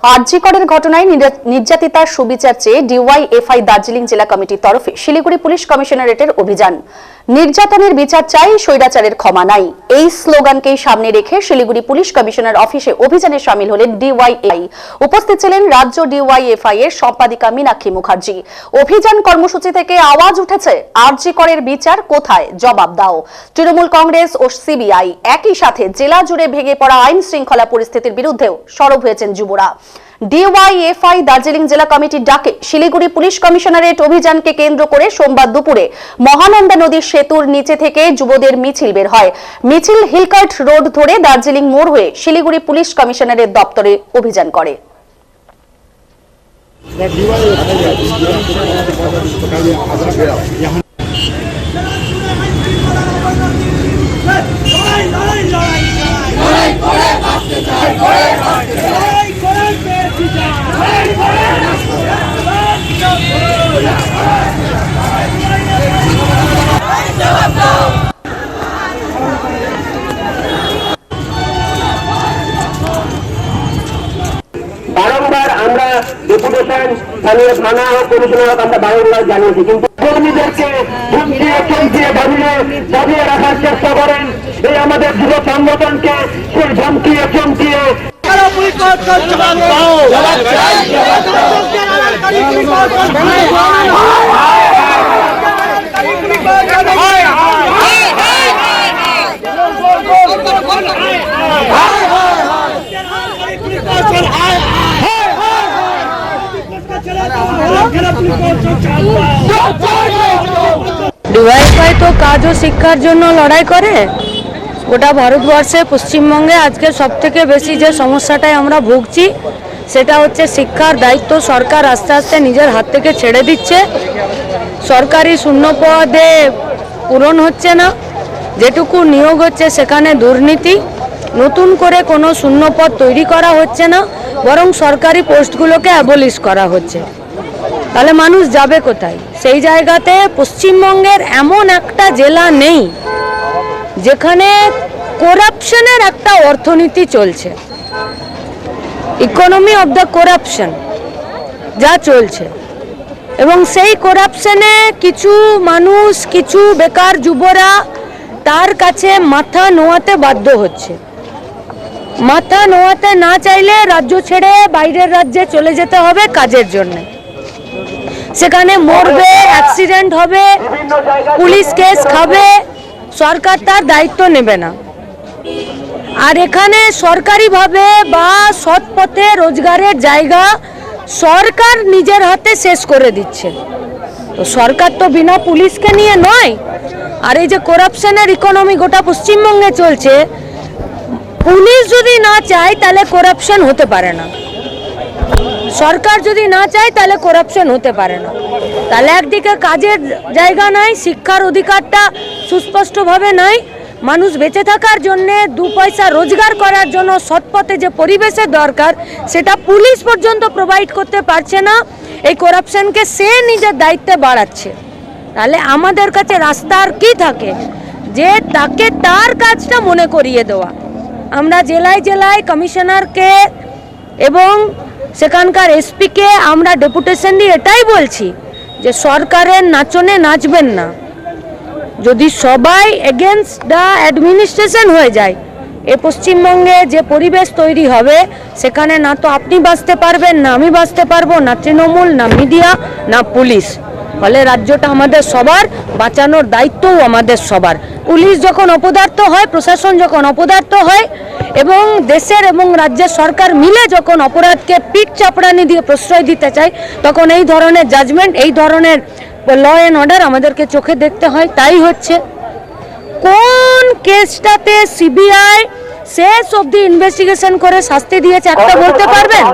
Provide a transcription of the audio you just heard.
আরজি করের ঘটনায় নির্যাতিতার সুবিচার চেয়ে ডিওয়াইএফআই দার্জিলিং জেলা কমিটির তরফে শিলিগুড়ি পুলিশ কমিশনারেটের অভিযান। নির্যাতনের বিচার চাই, স্বৈরাচারের ক্ষমা নাই, এই স্লোগানকেই সামনে রেখে শিলিগুড়ি পুলিশ কমিশনার অফিসে অভিযানে শামিল হলেন ডিওয়াইএফআই। উপস্থিত ছিলেন রাজ্য ডিওয়াইএফআই এর সম্পাদিকা মীনাক্ষী মুখার্জি। অভিযান কর্মসূচি থেকে আওয়াজ উঠেছে, আরজি করের বিচার কোথায়, জবাব দাও। তৃণমূল কংগ্রেস ও সিবিআই একই সাথে জেলা জুড়ে ভেঙে পড়া আইন শৃঙ্খলা পরিস্থিতির বিরুদ্ধেও সরব হয়েছেন যুবরা। ডিওয়াইএফআই দার্জিলিং জেলা কমিটির ডাকে শিলিগুড়ি পুলিশ কমিশনারেট অভিযানকে কেন্দ্র করে সোমবার দুপুরে মহানন্দা নদীর সেতুর নিচে থেকে যুবদের মিছিল বের হয়। মিছিল হিলকার্ট রোড ধরে দার্জিলিং মোড় হয়ে শিলিগুড়ি পুলিশ কমিশনারেট দপ্তরে অভিযান করে। বারংবার আমরা ডেপুটেশন স্থানীয় থানা ও কমিশনার আমরা বারংবার জানিয়েছি, কিন্তু কর্মীদেরকে ধমকিয়ে চমকিয়ে দাবিয়ে রাখার চেষ্টা করেন। এই আমাদের যুব সংগঠনকে সেই ধমকিয়ে চমকিয়ে ডিওয়াইএফআই তো কাজ ও শিক্ষার জন্য লড়াই করে। গোটা ভারতবর্ষে পশ্চিমবঙ্গে আজকে সবথেকে বেশি যে সমস্যাটায় আমরা ভুগছি সেটা হচ্ছে শিক্ষার দায়িত্ব সরকার আস্তে আস্তে নিজের হাত থেকে ছেড়ে দিচ্ছে। সরকারি শূন্য পদে পূরণ হচ্ছে না, যেটুকু নিয়োগ হচ্ছে সেখানে দুর্নীতি, নতুন করে কোনো শূন্য পদ তৈরি করা হচ্ছে না, বরং সরকারি পোস্টগুলোকে অ্যাবলিশ করা হচ্ছে। তাহলে মানুষ যাবে কোথায়? সেই জায়গাতে পশ্চিমবঙ্গের এমন একটা জেলা নেই যেখানে করাপশনের একটা অর্থনীতি চলছে, ইকোনমি অফ দ্য করাপশন যা চলছে, এবং সেই করাপশনে কিছু মানুষ, কিছু বেকার যুবরা তার কাছে মাথা নোয়াতে বাধ্য হচ্ছে। মাথা নোয়াতে না চাইলে রাজ্য ছেড়ে বাইরের রাজ্যে চলে যেতে হবে কাজের জন্য। সেখানে মরবে, অ্যাক্সিডেন্ট হবে, পুলিশ কেস খাবে, সরকার তার দায়িত্ব নেবে না। আর এখানে সরকারিভাবে বা সৎ পথে রোজগারের জায়গা সরকার নিজের হাতে শেষ করে দিচ্ছে। তো সরকার তো বিনা পুলিশকে নিয়ে নয়। আর এই যে করাপশনের ইকোনমি গোটা পশ্চিমবঙ্গে চলছে, পুলিশ যদি না চায় তাহলে করাপশন হতে পারে না, সরকার যদি না চায় তাহলে করাপশন হতে পারে না। তাহলে একদিকে কাজের জায়গা নাই, শিক্ষার অধিকারটা সুস্পষ্টভাবে নাই, মানুষ বেঁচে থাকার জন্য দু পয়সা রোজগার করার জন্য সৎপথে যে পরিবেশের দরকার সেটা পুলিশ পর্যন্ত প্রোভাইড করতে পারছে না। এই করাপশনকে সে নিজের দায়িত্বে বাড়াচ্ছে। তাহলে আমাদের কাছে রাস্তা আর কি থাকে যে তাকে তার কাজটা মনে করিয়ে দেওয়া। আমরা জেলায় জেলায় কমিশনারকে এবং সেখানকার এসপিকে আমরা ডেপুটেশন দিয়ে এটাই বলছি যে সরকারের নাচনে নাচবেন না। যদি সবাই এগেনস্ট দ্য অ্যাডমিনিস্ট্রেশন হয়ে যায়, এ পশ্চিমবঙ্গে যে পরিবেশ তৈরি হবে সেখানে না তো আপনি বাঁচতে পারবেন, না আমি বাঁচতে পারবো, না তৃণমূল, না মিডিয়া, না পুলিশ। ফলে রাজ্যটা আমাদের সবার, বাঁচানোর দায়িত্বও আমাদের সবার। পুলিশ যখন অপদার্থ হয়, প্রশাসন যখন অপদার্থ হয় এবং দেশের এবং রাজ্যের সরকার মিলে যখন অপরাধকে পিঠ চাপড়ানি দিয়ে প্রশ্রয় দিতে চায়, তখন এই ধরনের জাজমেন্ট, এই ধরনের ল অ্যান্ড অর্ডার আমাদেরকে চোখে দেখতে হয়। তাই হচ্ছে কোন কেসটাতে সিবিআই শেষ অবধি ইনভেস্টিগেশন করে শাস্তি দিয়েছে একটা বলতে পারবেন?